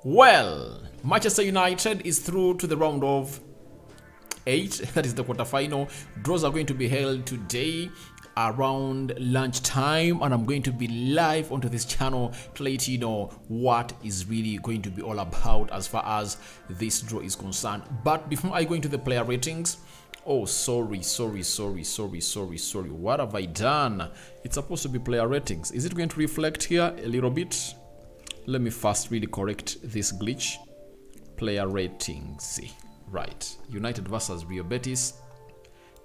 Well, Manchester United is through to the round of 8. That is the quarterfinal. Draws are going to be held today around lunchtime, and I'm going to be live onto this channel to let you know what is really going to be all about as far as this draw is concerned. But before I go into the player ratings, oh, sorry. What have I done? It's supposed to be player ratings. Is it going to reflect here a little bit? Let me first really correct this glitch. Player ratings. Right. United versus Real Betis.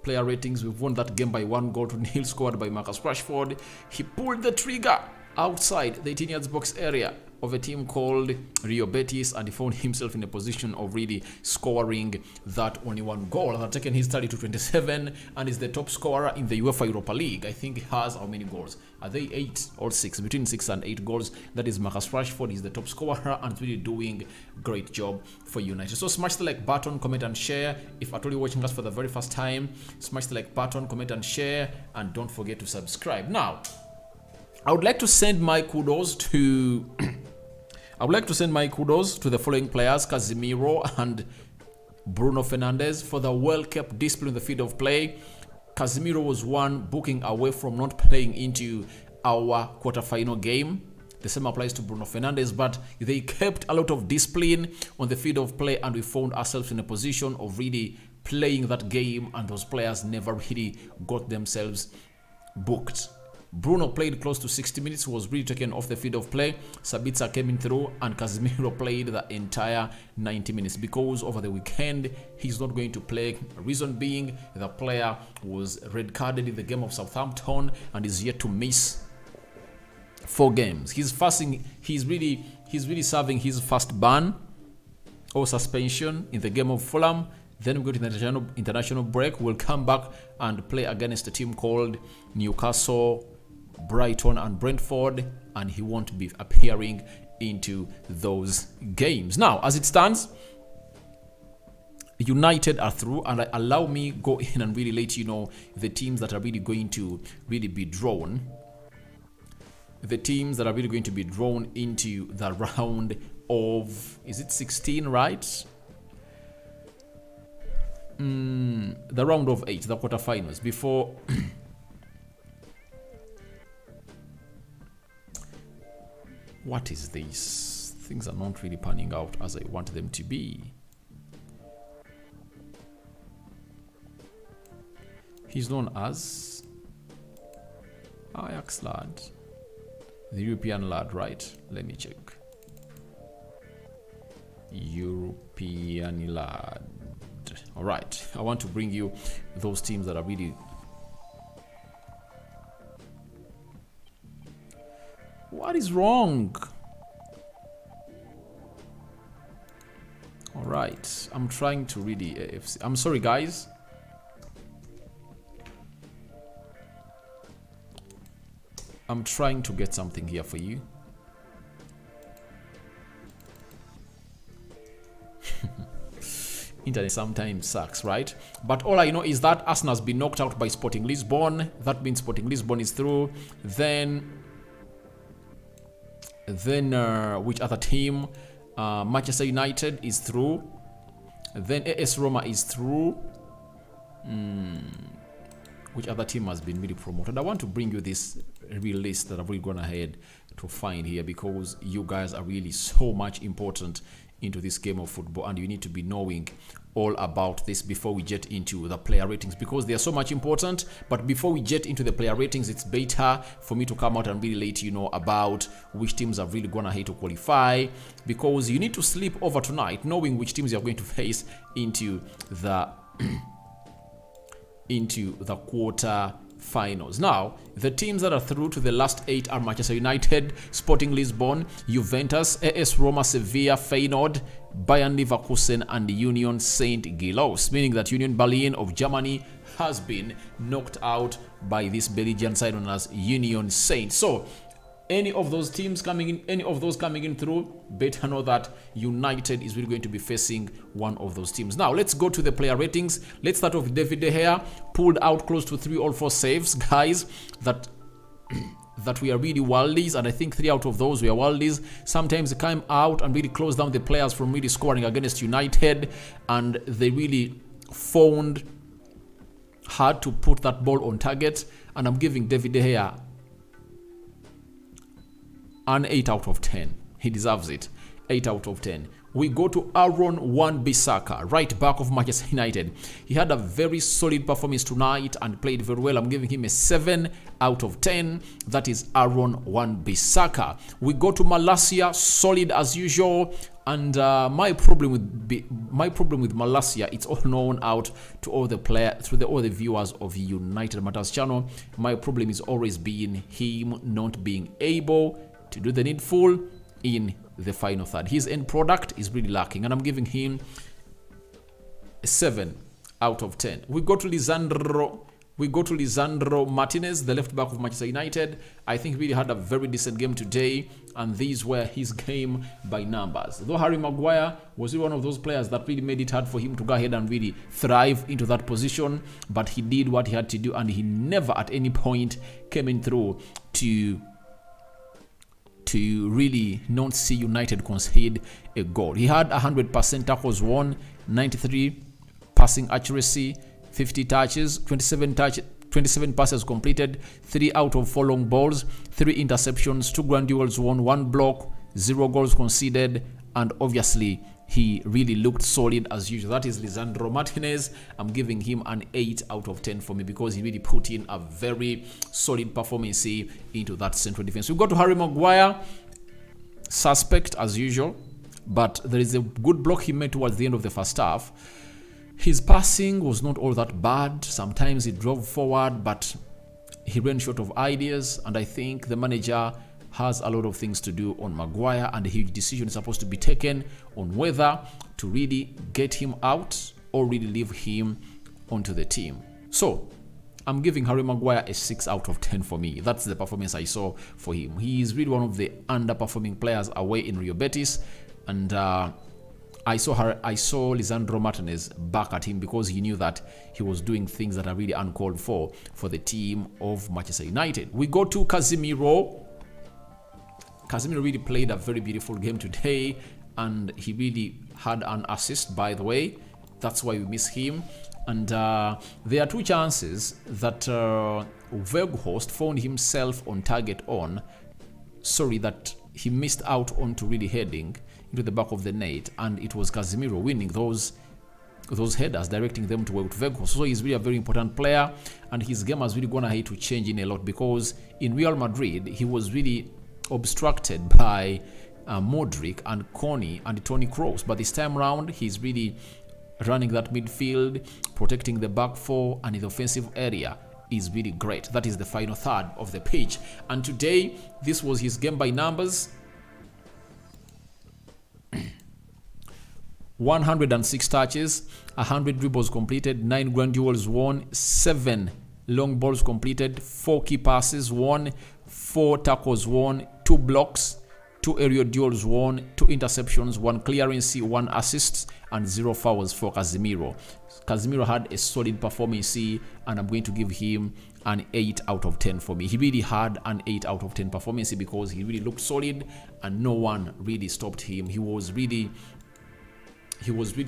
Player ratings. We've won that game by 1-0 scored by Marcus Rashford. He pulled the trigger outside the 18 yards box area of a team called Real Betis, and he found himself in a position of really scoring that only one goal. Has taken his tally to 27 and is the top scorer in the UEFA Europa League. I think he has how many goals? Are they 8 or 6? Between 6 and 8 goals. That is Marcus Rashford. He's the top scorer and really doing great job for United. So smash the like button, comment and share. If at all you're watching us for the very first time, smash the like button, comment and share, and don't forget to subscribe. Now, I would like to send my kudos to the following players: Casemiro and Bruno Fernandes for the well-kept discipline in the field of play. Casemiro was one booking away from not playing into our quarterfinal game. The same applies to Bruno Fernandes, but they kept a lot of discipline on the field of play, and we found ourselves in a position of really playing that game, and those players never really got themselves booked. Bruno played close to 60 minutes, was really taken off the field of play. Sabitzer came in through, and Casemiro played the entire 90 minutes because over the weekend he's not going to play. Reason being, the player was red carded in the game of Southampton and is yet to miss 4 games. He's really serving his first ban or suspension in the game of Fulham. Then we go to the international break. We'll come back and play against a team called Newcastle, Brighton and Brentford, and he won't be appearing into those games. Now, as it stands, United are through, and allow me go in and really let you know the teams that are really going to really be drawn. The teams that are really going to be drawn into the round of, is it 16, right? The round of 8, the quarterfinals. Before what is this? Things are not really panning out as I want them to be. He's known as Ajax lad, the European lad, right? Let me check. European lad. All right, I want to bring you those teams that are really. What is wrong? All right, I'm trying to really AFC. I'm sorry, guys. I'm trying to get something here for you. Internet sometimes sucks, right? But all I know is that Arsenal has been knocked out by Sporting Lisbon. That means Sporting Lisbon is through. Then which other team? Manchester United is through. Then AS Roma is through. Which other team has been really promoted? I want to bring you this real list that I've really gone ahead to find here, because you guys are really so much important into this game of football, and you need to be knowing all about this before we get into the player ratings, because they are so much important. But before we get into the player ratings, it's better for me to come out and really let you know about which teams have really gone ahead to qualify, because you need to sleep over tonight knowing which teams you're going to face into the quarter finals. Now, the teams that are through to the last 8 are Manchester United, Sporting Lisbon, Juventus, AS Roma, Sevilla, Feyenoord, Bayern Leverkusen, and Union Saint-Gilloise, meaning that Union Berlin of Germany has been knocked out by this Belgian side known as Union Saint. So any of those teams coming in, through, better know that United is really going to be facing one of those teams. Now let's go to the player ratings. Let's start off with David De Gea. Pulled out close to 3 or 4 saves, guys. That that we are really worldies, and I think 3 out of those were worldies. Sometimes they came out and really closed down the players from really scoring against United, and they really found hard to put that ball on target. And I'm giving David De Gea an 8 out of 10. He deserves it. 8 out of 10. We go to Aaron Wan-Bissaka, right back of Manchester United. He had a very solid performance tonight and played very well. I'm giving him a 7 out of 10. That is Aaron Wan-Bissaka. We go to Malacia, solid as usual. And my problem with Malacia, it's all known out to all the all the viewers of United Matters channel. My problem is always been him not being able to do the needful in the final third. His end product is really lacking, and I'm giving him a 7 out of 10. We go to Lisandro Martinez, the left back of Manchester United. I think he really had a very decent game today, and these were his game by numbers. Though Harry Maguire was really one of those players that really made it hard for him to go ahead and really thrive into that position, but he did what he had to do, and he never at any point came in through to really not see United concede a goal. He had 100% tackles won, 93 passing accuracy, 50 touches, 27 passes completed, 3 out of 4 long balls, 3 interceptions, 2 grand duels won, 1 block, 0 goals conceded, and obviously he really looked solid as usual. That is Lisandro Martinez. I'm giving him an 8 out of 10 for me because he really put in a very solid performance into that central defense. We go to Harry Maguire, suspect as usual, but there is a good block he made towards the end of the first half. His passing was not all that bad. Sometimes he drove forward, but he ran short of ideas, and I think the manager has a lot of things to do on Maguire, and a huge decision is supposed to be taken on whether to really get him out or really leave him onto the team. So I'm giving Harry Maguire a 6 out of 10 for me. That's the performance I saw for him. He is really one of the underperforming players away in Rio Betis, and I saw Lisandro Martinez back at him because he knew that he was doing things that are really uncalled for the team of Manchester United. We go to Casemiro. Casemiro really played a very beautiful game today, and he really had an assist, by the way. That's why we miss him. And there are 2 chances that Weghorst found himself on target on. Sorry, that he missed out on to really heading into the back of the net, and it was Casemiro winning those headers, directing them to Weghorst. So he's really a very important player, and his game has really gone ahead to change in a lot, because in Real Madrid he was really obstructed by Modric and Connie and Toni Kroos, but this time around he's really running that midfield, protecting the back 4, and in the offensive area is really great. That is the final third of the pitch, and today this was his game by numbers. 106 touches, 100 dribbles completed, 9 grand duels won, 7 long balls completed, 4 key passes won, 4 tackles won, 2 blocks, 2 aerial duels won, 2 interceptions, 1 clearance, 1 assists, and 0 fouls for Casemiro. Casemiro had a solid performance, and I'm going to give him an 8 out of 10 for me. He really had an 8 out of 10 performance because he really looked solid, and no one really stopped him. He was really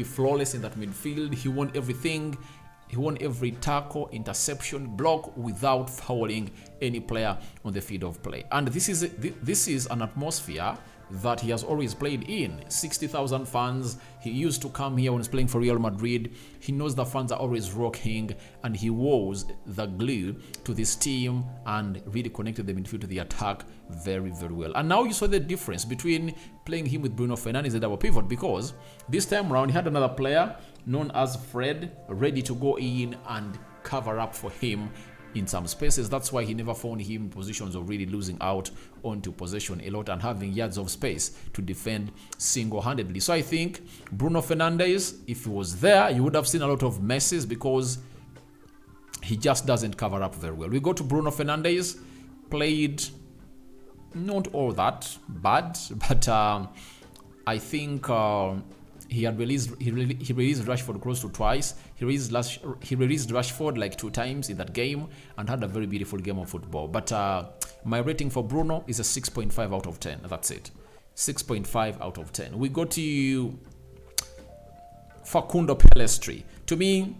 flawless in that midfield. He won everything. He won every tackle, interception, block without fouling any player on the field of play. And this is an atmosphere that he has always played in. 60,000 fans. He used to come here when he's playing for Real Madrid. He knows the fans are always rocking, and he was the glue to this team and really connected the midfield to the attack very, very well. And now you saw the difference between playing him with Bruno Fernandes, the double pivot, because this time around he had another player known as Fred ready to go in and cover up for him in some spaces. That's why he never found him in positions of really losing out onto possession a lot and having yards of space to defend single-handedly. So I think Bruno Fernandes, if he was there, you would have seen a lot of messes because he just doesn't cover up very well. We go to Bruno Fernandes, played not all that bad, but I think he released Rashford close to twice. He released Rashford like 2 times in that game and had a very beautiful game of football. But my rating for Bruno is a 6.5 out of 10. That's it. 6.5 out of 10. We go to Facundo Pellistri. To me,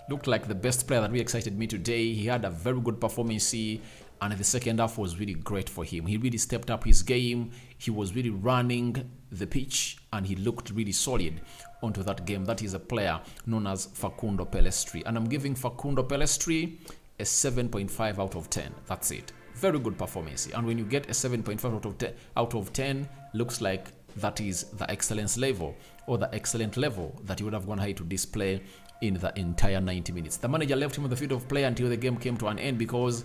looked like the best player that really excited me today. He had a very good performance, and the second half was really great for him. He really stepped up his game. He was really running the pitch, and he looked really solid onto that game. That is a player known as Facundo Pellistri, and I'm giving Facundo Pellistri a 7.5 out of 10. That's it. Very good performance. And when you get a 7.5 out of 10, looks like that is the excellence level, or the excellent level that you would have gone high to display in the entire 90 minutes. The manager left him on the field of play until the game came to an end because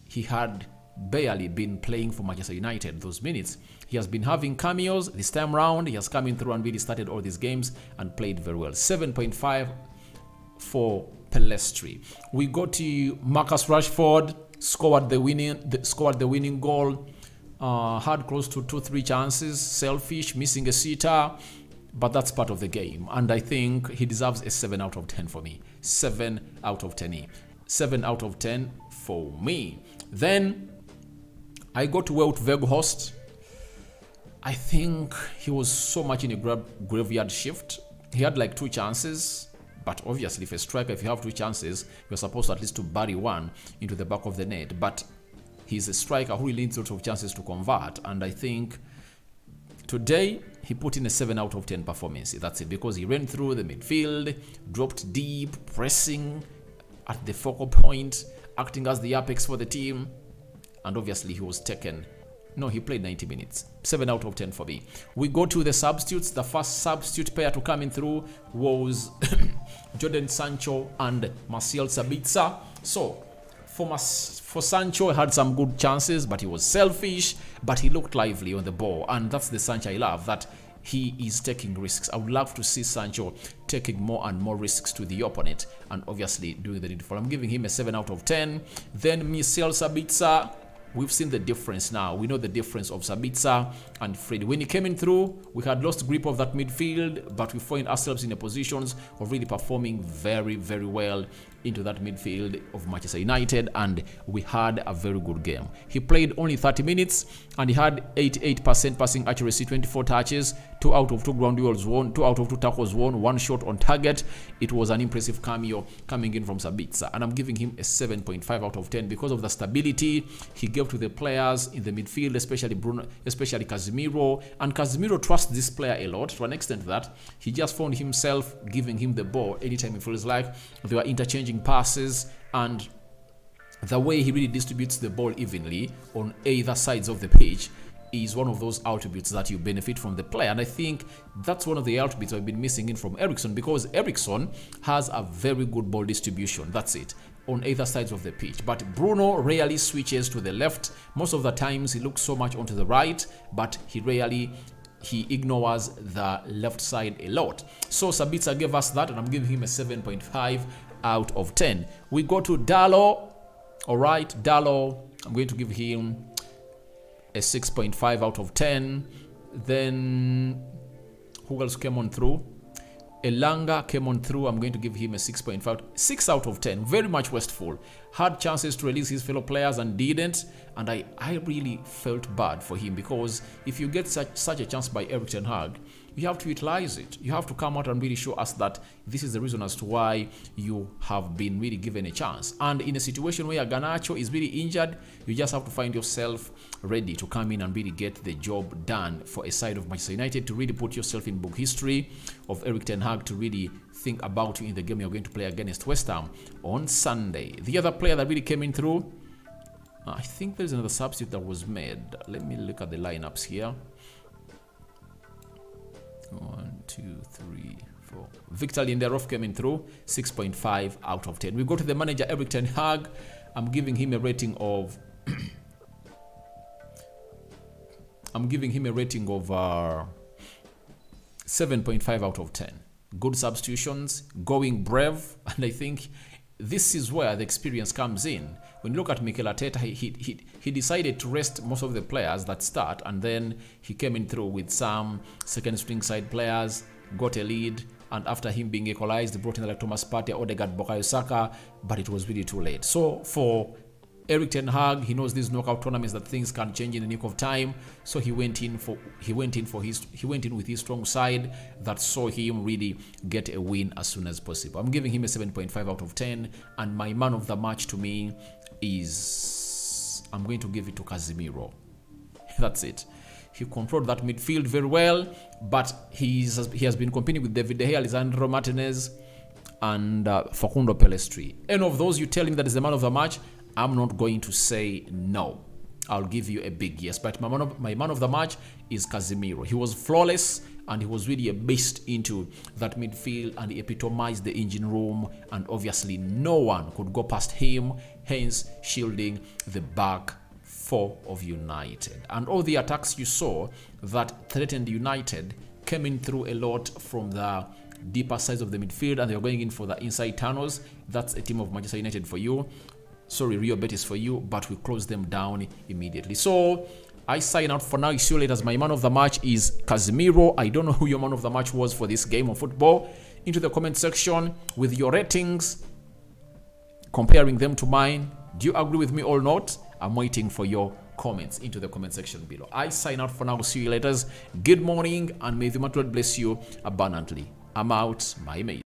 he had barely been playing for Manchester United those minutes. He has been having cameos this time round. He has come in through and really started all these games and played very well. 7.5 for Pellistri. We go to Marcus Rashford. Scored the winning goal. Had close to 2-3 chances. Selfish, missing a sitter. But that's part of the game, and I think he deserves a 7 out of 10 for me. 7 out of 10. 7 out of 10 for me. Then I go to Wout Weghorst. I think he was so much in a graveyard shift. He had like 2 chances, but obviously if a striker, if you have 2 chances, you're supposed to at least to bury one into the back of the net. But he's a striker who really needs lots of chances to convert, and I think today, he put in a 7 out of 10 performance. That's it, because he ran through the midfield, dropped deep, pressing at the focal point, acting as the apex for the team, and obviously he was taken. No, he played 90 minutes. 7 out of 10 for me. We go to the substitutes. The first substitute pair to come in through was Jadon Sancho and Marcel Sabitzer. So, for Sancho, he had some good chances, but he was selfish, but he looked lively on the ball, and that's the Sancho I love, that he is taking risks. I would love to see Sancho taking more and more risks to the opponent, and obviously doing the needful. I'm giving him a 7 out of 10. Then Marcel Sabitzer, we've seen the difference now. We know the difference of Sabitzer and Fred. When he came in through, we had lost grip of that midfield, but we find ourselves in the positions of really performing very, very well into that midfield of Manchester United, and we had a very good game. He played only 30 minutes, and he had 88% passing accuracy, 24 touches, 2 out of 2 ground duels won, 2 out of 2 tackles won, 1 shot on target. It was an impressive cameo coming in from Sabitzer, and I'm giving him a 7.5 out of 10 because of the stability he gave to the players in the midfield, especially Bruno, especially Casemiro. And Casemiro trusts this player a lot, to an extent that he just found himself giving him the ball anytime he feels like. They were interchanging passes, and the way he really distributes the ball evenly on either sides of the pitch is one of those attributes that you benefit from the player. And I think that's one of the attributes I've been missing in from Eriksen, because Eriksen has a very good ball distribution. That's it, on either sides of the pitch. But Bruno rarely switches to the left. Most of the times he looks so much onto the right, but he ignores the left side a lot. So Sabitzer gave us that, and I'm giving him a 7.5 out of 10. We go to Dalot. All right, Dalot, I'm going to give him a 6.5 out of 10. Then who else came on through? Elanga came on through. I'm going to give him a 6 out of 10. Very much wasteful. Had chances to release his fellow players and didn't. And I really felt bad for him, because if you get such a chance by Erik ten Hag, you have to utilize it. You have to come out and really show us that this is the reason as to why you have been really given a chance. And in a situation where Garnacho is really injured, you just have to find yourself ready to come in and really get the job done for a side of Manchester United, to really put yourself in book history of Erik ten Hag, to really think about you in the game you're going to play against West Ham on Sunday. The other player that really came in through, I think there's another substitute that was made. Let me look at the lineups here. 1, 2, 3, 4. Victor Lindelof came in through. 6.5 out of 10. We go to the manager, Erik ten Hag. I'm giving him a rating of 7.5 out of 10. Good substitutions, going brave, and I think this is where the experience comes in. When you look at Mikel Arteta, he decided to rest most of the players that start, and then he came in through with some second string side players, got a lead, and after him being equalized, brought in like Thomas Partey, Odegaard, Bukayo Saka, but it was really too late. So for Erik ten Hag, he knows these knockout tournaments that things can change in the nick of time. So he went in with his strong side that saw him really get a win as soon as possible. I'm giving him a 7.5 out of 10, and my man of the match to me is, I'm going to give it to Casemiro. That's it. He controlled that midfield very well, but he has been competing with David De Gea, Lisandro Martinez, and Facundo Pellistri. Any of those you tell him that is the man of the match, I'm not going to say no. I'll give you a big yes. But my man of the match is Casemiro. He was flawless, and he was really a beast into that midfield, and he epitomized the engine room, and obviously no one could go past him, hence shielding the back four of United. And all the attacks you saw that threatened United came in through a lot from the deeper sides of the midfield, and they were going in for the inside tunnels. That's a team of Manchester United for you. Sorry, Real Betis for you, but we close them down immediately. So I sign out for now. See you later. As my man of the match is Casemiro. I don't know who your man of the match was for this game of football. Into the comment section with your ratings, comparing them to mine. Do you agree with me or not? I'm waiting for your comments into the comment section below. I sign out for now. See you later. Good morning, and may the Lord bless you abundantly. I'm out, my mate.